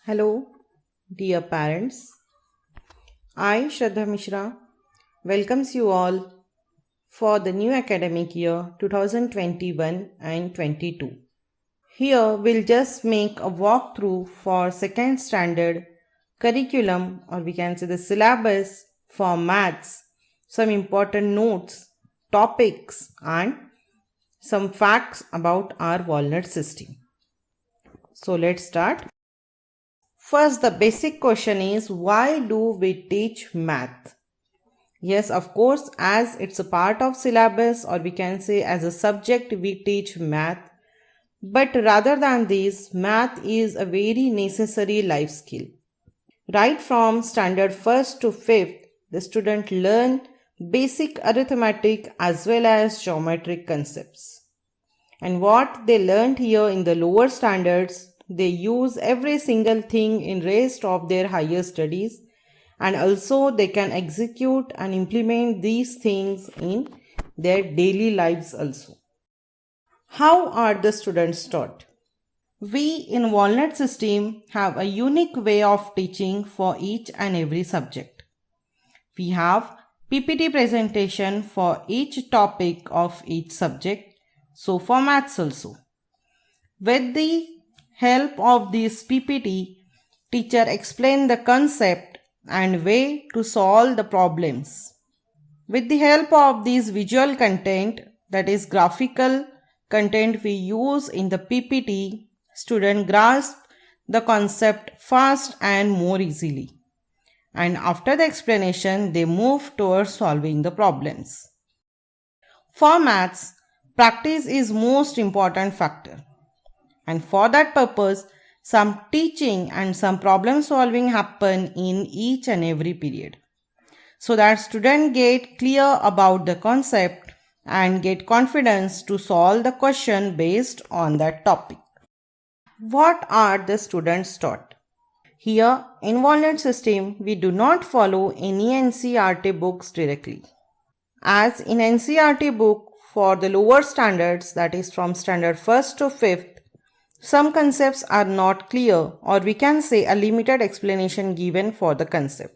Hello, dear parents. I, Shraddha Mishra, welcomes you all for the new academic year 2021 and 22. Here we'll just make a walkthrough for second standard curriculum, or we can say the syllabus for maths, some important notes, topics, and some facts about our walnut system. So let's start. First, the basic question is, why do we teach math? Yes, of course, as it's a part of syllabus, or we can say as a subject we teach math. But rather than this, math is a very necessary life skill. Right from standard 1st to 5th, the student learn basic arithmetic as well as geometric concepts. And what they learned here in the lower standards, they use every single thing in rest of their higher studies, and also they can execute and implement these things in their daily lives also. How are the students taught? We in Walnut System have a unique way of teaching for each and every subject. We have PPT presentation for each topic of each subject, so for maths also. With the help of this PPT, teacher explain the concept and way to solve the problems. With the help of this visual content, that is graphical content we use in the PPT, student grasp the concept fast and more easily. And after the explanation, they move towards solving the problems. For maths, practice is most important factor. And for that purpose, some teaching and some problem solving happen in each and every period, so that students get clear about the concept and get confidence to solve the question based on that topic. What are the students taught? Here in Walnut System, we do not follow any NCERT books directly. As in NCERT book for the lower standards, that is from standard 1st to 5th, some concepts are not clear, or we can say a limited explanation given for the concept.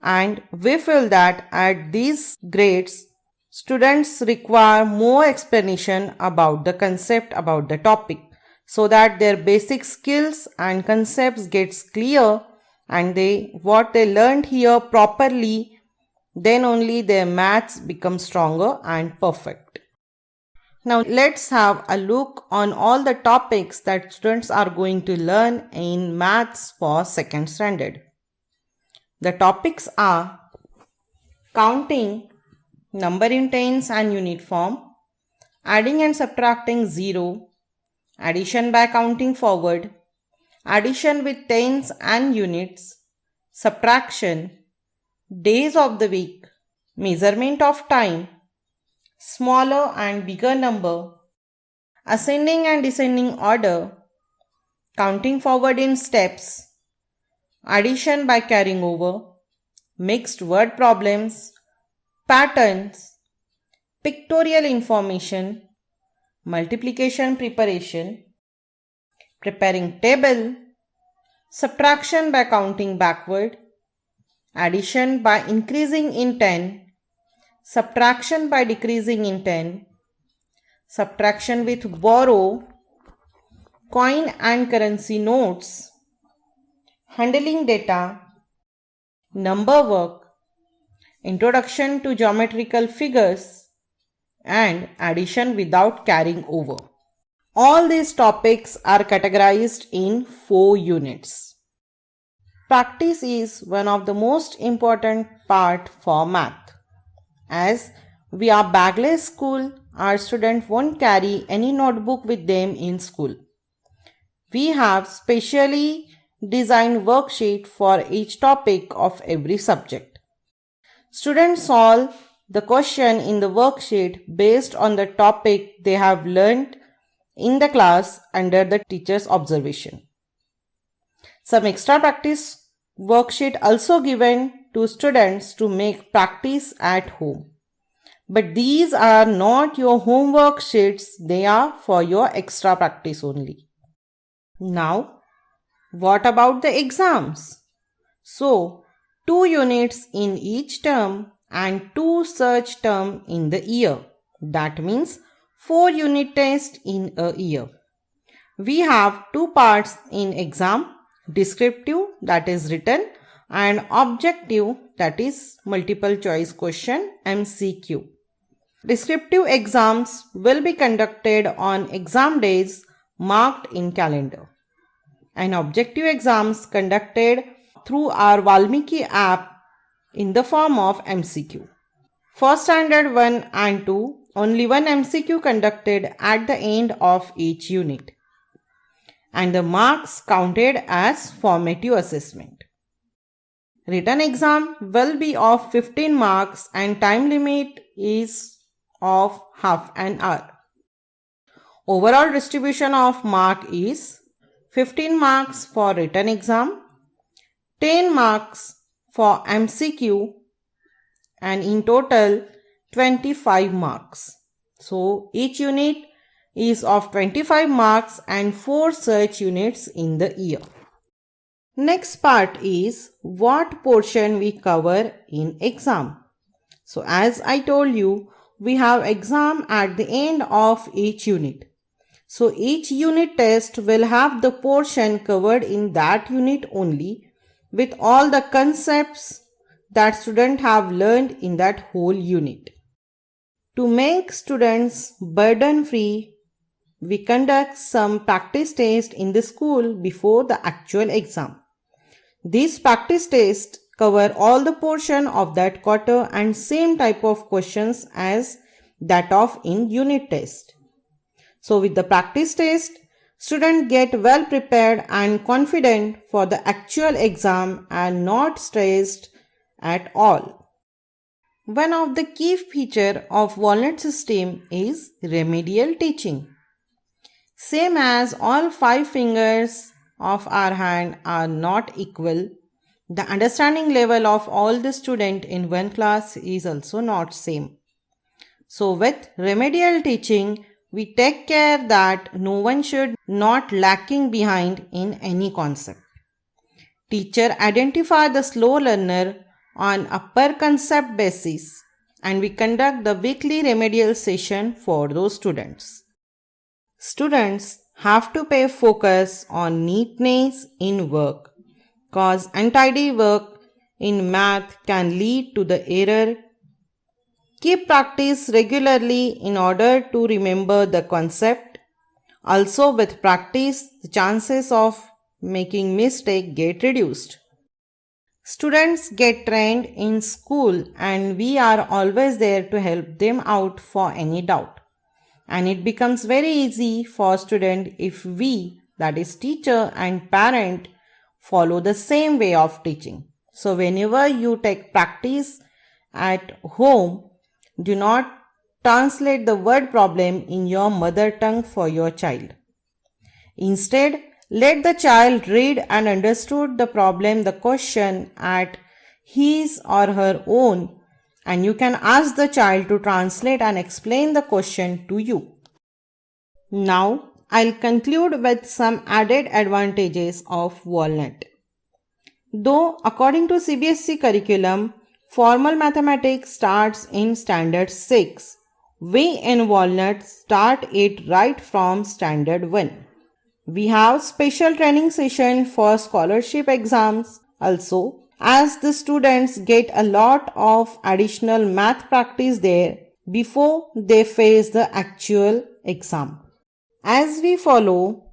And we feel that at these grades, students require more explanation about the concept, about the topic, so that their basic skills and concepts gets clear and what they learned here properly, then only their maths become stronger and perfect. Now let's have a look on all the topics that students are going to learn in maths for second standard. The topics are counting, number in tens and unit form, adding and subtracting 0, addition by counting forward, addition with tens and units, subtraction, days of the week, measurement of time, smaller and bigger number, ascending and descending order, counting forward in steps, addition by carrying over, mixed word problems, patterns, pictorial information, multiplication preparation, preparing table, subtraction by counting backward, addition by increasing in 10, subtraction by decreasing in 10, subtraction with borrow, coin and currency notes, handling data, number work, introduction to geometrical figures, and addition without carrying over. All these topics are categorized in 4 units. Practice is one of the most important part for math. As we are bagless school, our students won't carry any notebook with them in school. We have specially designed worksheet for each topic of every subject. Students solve the question in the worksheet based on the topic they have learned in the class under the teacher's observation. Some extra practice worksheet also given to students to make practice at home. But these are not your homework sheets, they are for your extra practice only. Now, What about the exams? So, 2 units in each term and 2 such term in the year. That means 4 unit tests in a year. We have 2 parts in exam, descriptive that is written and objective that is multiple choice question MCQ. Descriptive exams will be conducted on exam days marked in calendar and objective exams conducted through our Valmiki app in the form of MCQ. For standard 1 and 2, only one MCQ conducted at the end of each unit and the marks counted as formative assessment. Written exam will be of 15 marks and time limit is of half an hour. Overall distribution of mark is 15 marks for written exam, 10 marks for MCQ and in total 25 marks. So each unit is of 25 marks and 4 such units in the year. Next part is what portion we cover in exam. So as I told you, we have exam at the end of each unit. So each unit test will have the portion covered in that unit only with all the concepts that students have learned in that whole unit. To make students burden free, we conduct some practice tests in the school before the actual exam. These practice tests cover all the portion of that quarter and same type of questions as that of in unit test. So with the practice test, students get well prepared and confident for the actual exam and not stressed at all. One of the key feature of Walnut system is remedial teaching. Same as all 5 fingers of our hand are not equal, the understanding level of all the student in one class is also not same. So with remedial teaching, we take care that no one should not lacking behind in any concept. Teacher identify the slow learner on a per concept basis and we conduct the weekly remedial session for those students. Students have to pay focus on neatness in work cause untidy work in math can lead to the error. Keep practice regularly in order to remember the concept. Also with practice, the chances of making mistake get reduced. Students get trained in school and we are always there to help them out for any doubt. And it becomes very easy for student if we, that is teacher and parent, follow the same way of teaching. So whenever you take practice at home, do not translate the word problem in your mother tongue for your child. Instead, let the child read and understood the problem, the question at his or her own, and you can ask the child to translate and explain the question to you. Now, I'll conclude with some added advantages of Walnut. Though according to CBSE curriculum, formal mathematics starts in standard 6, we in Walnut start it right from standard 1. We have special training session for scholarship exams also as the students get a lot of additional math practice there before they face the actual exam. As we follow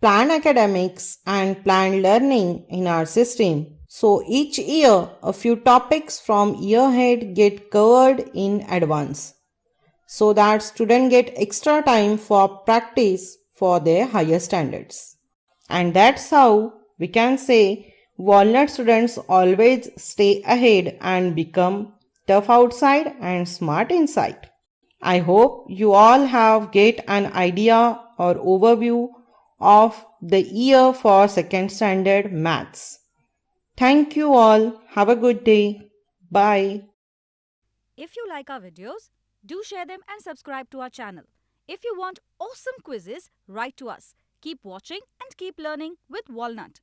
planned academics and planned learning in our system, so each year a few topics from year ahead get covered in advance so that students get extra time for practice for their higher standards. And that's how we can say Walnut students always stay ahead and become tough outside and smart inside. I hope you all have get an idea or overview of the year for second standard maths. Thank you all. Have a good day. Bye. If you like our videos, do share them and subscribe to our channel. If you want awesome quizzes, write to us. Keep watching and keep learning with Walnut.